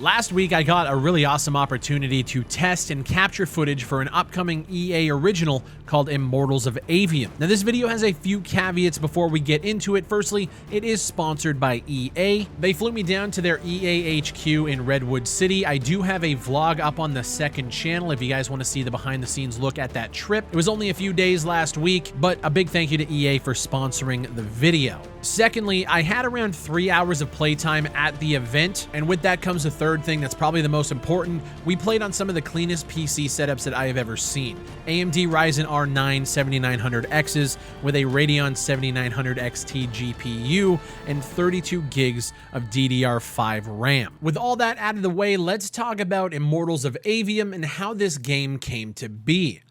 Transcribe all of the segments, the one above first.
Last week, I got a really awesome opportunity to test and capture footage for an upcoming EA original called Immortals of Aveum. Now, this video has a few caveats before we get into it. Firstly, it is sponsored by EA. They flew me down to their EA HQ in Redwood City. I do have a vlog up on the second channel if you guys want to see the behind-the-scenes look at that trip. It was only a few days last week, but a big thank you to EA for sponsoring the video. Secondly, I had around 3 hours of playtime at the event, and with that comes a third thing that's probably the most important. We played on some of the cleanest PC setups that I have ever seen. AMD Ryzen R9 7900Xs with a Radeon 7900 XT GPU and 32 gigs of DDR5 RAM. With all that out of the way, let's talk about Immortals of Aveum and how this game came to be.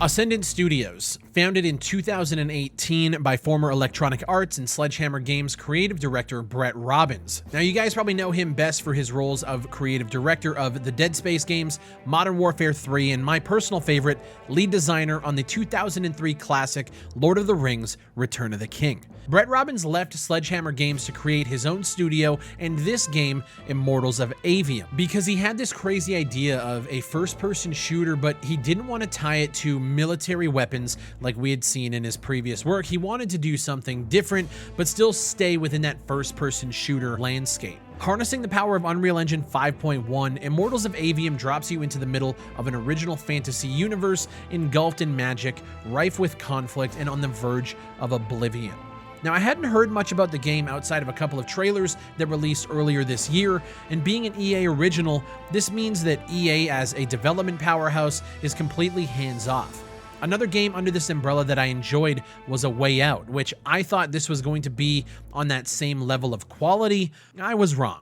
Ascendant Studios, founded in 2018 by former Electronic Arts and Sledgehammer Games creative director Brett Robbins. Now, you guys probably know him best for his roles of creative director of the Dead Space games, Modern Warfare 3, and my personal favorite, lead designer on the 2003 classic Lord of the Rings: Return of the King. Brett Robbins left Sledgehammer Games to create his own studio and this game, Immortals of Aveum, because he had this crazy idea of a first-person shooter, but he didn't want to tie it to military weapons like we had seen in his previous work. He wanted to do something different, but still stay within that first-person shooter landscape. Harnessing the power of Unreal Engine 5.1, Immortals of Aveum drops you into the middle of an original fantasy universe engulfed in magic, rife with conflict, and on the verge of oblivion. Now, I hadn't heard much about the game outside of a couple of trailers that released earlier this year, and being an EA original, this means that EA as a development powerhouse is completely hands-off. Another game under this umbrella that I enjoyed was A Way Out, which I thought this was going to be on that same level of quality. I was wrong.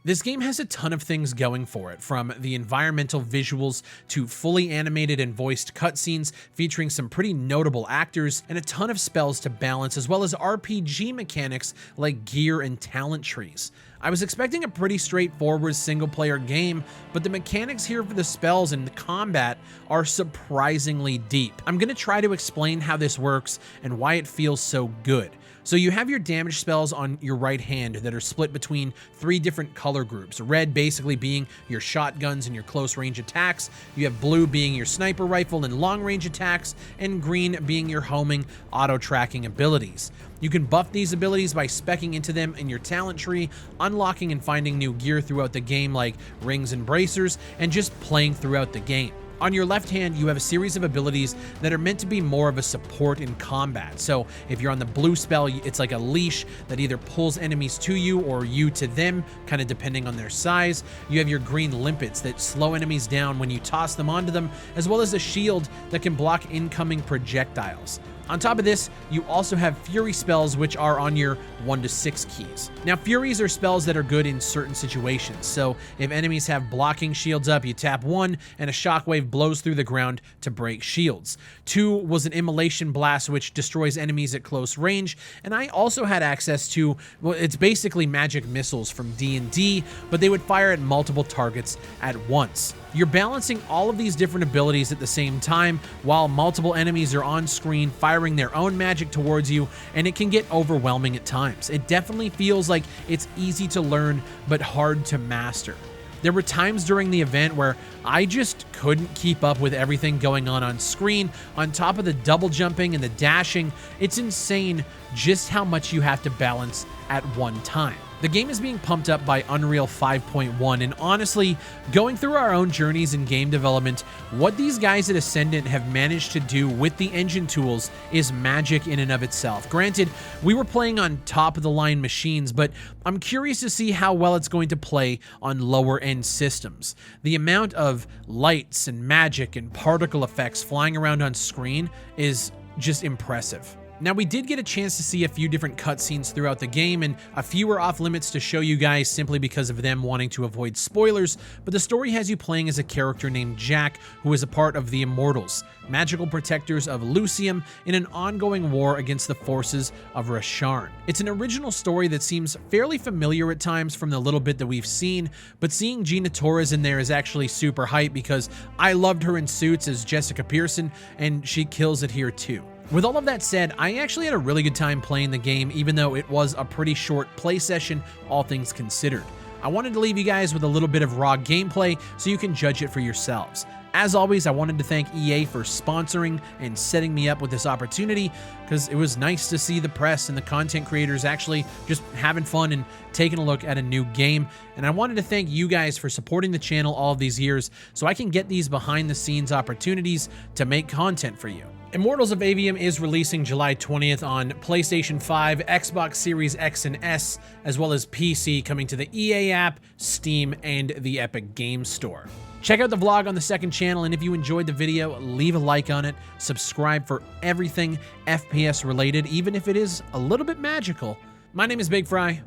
This game has a ton of things going for it, from the environmental visuals to fully animated and voiced cutscenes featuring some pretty notable actors, and a ton of spells to balance, as well as RPG mechanics like gear and talent trees. I was expecting a pretty straightforward single-player game, but the mechanics here for the spells and the combat are surprisingly deep. I'm going to try to explain how this works and why it feels so good. So you have your damage spells on your right hand that are split between 3 different color groups. Red basically being your shotguns and your close range attacks. You have blue being your sniper rifle and long range attacks, and green being your homing auto tracking abilities. You can buff these abilities by speccing into them in your talent tree, unlocking and finding new gear throughout the game like rings and bracers, and just playing throughout the game. On your left hand, you have a series of abilities that are meant to be more of a support in combat. So if you're on the blue spell, it's like a leash that either pulls enemies to you or you to them, kind of depending on their size. You have your green limpets that slow enemies down when you toss them onto them, as well as a shield that can block incoming projectiles. On top of this, you also have Fury spells, which are on your 1 to 6 keys. Now, Furies are spells that are good in certain situations, so if enemies have blocking shields up, you tap 1, and a shockwave blows through the ground to break shields. 2 was an Immolation Blast, which destroys enemies at close range, and I also had access to, well, it's basically magic missiles from D&D, but they would fire at multiple targets at once. You're balancing all of these different abilities at the same time while multiple enemies are on screen firing their own magic towards you, and it can get overwhelming at times. It definitely feels like it's easy to learn but hard to master. There were times during the event where I just couldn't keep up with everything going on screen. On top of the double jumping and the dashing, it's insane just how much you have to balance at one time. The game is being pumped up by Unreal 5.1, and honestly, going through our own journeys in game development, what these guys at Ascendant have managed to do with the engine tools is magic in and of itself. Granted, we were playing on top-of-the-line machines, but I'm curious to see how well it's going to play on lower-end systems. The amount of lights and magic and particle effects flying around on screen is just impressive. Now, we did get a chance to see a few different cutscenes throughout the game, and a few were off limits to show you guys simply because of them wanting to avoid spoilers, but the story has you playing as a character named Jack, who is a part of the Immortals, magical protectors of Lucium in an ongoing war against the forces of Rasharn. It's an original story that seems fairly familiar at times from the little bit that we've seen, but seeing Gina Torres in there is actually super hype because I loved her in Suits as Jessica Pearson, and she kills it here too. With all of that said, I actually had a really good time playing the game, even though it was a pretty short play session, all things considered. I wanted to leave you guys with a little bit of raw gameplay so you can judge it for yourselves. As always, I wanted to thank EA for sponsoring and setting me up with this opportunity, because it was nice to see the press and the content creators actually just having fun and taking a look at a new game. And I wanted to thank you guys for supporting the channel all of these years so I can get these behind the scenes opportunities to make content for you. Immortals of Aveum is releasing July 20th on PlayStation 5, Xbox Series X and S, as well as PC, coming to the EA app, Steam, and the Epic Games Store. Check out the vlog on the second channel, and if you enjoyed the video, leave a like on it, subscribe for everything FPS related, even if it is a little bit magical. My name is Big Fry,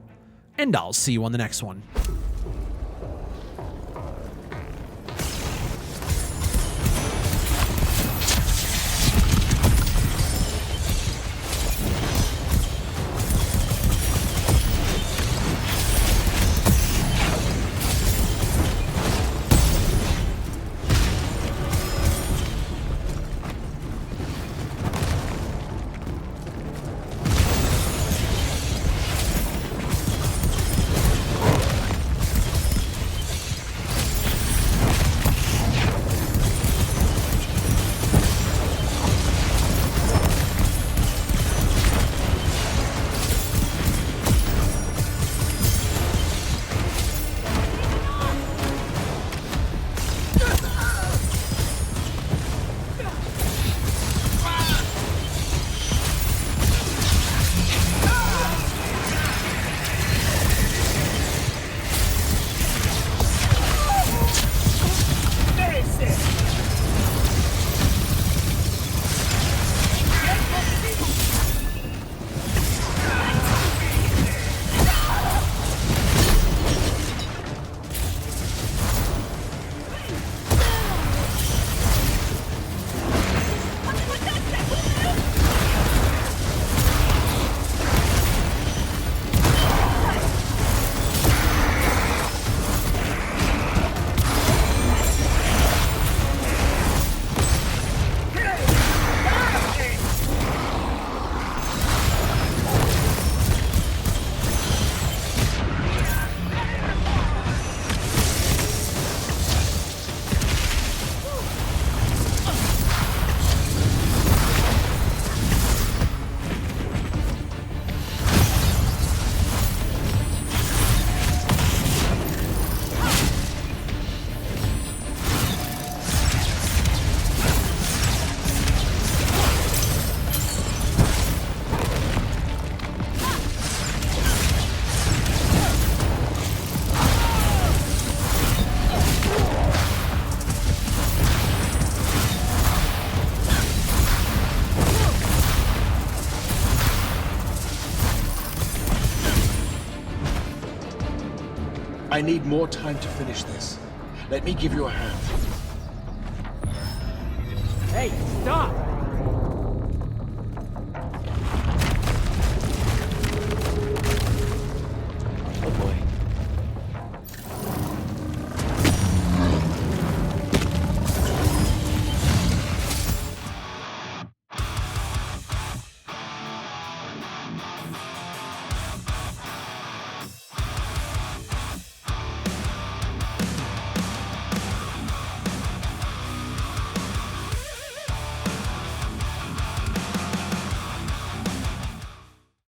and I'll see you on the next one. I need more time to finish this. Let me give you a hand. Hey, stop!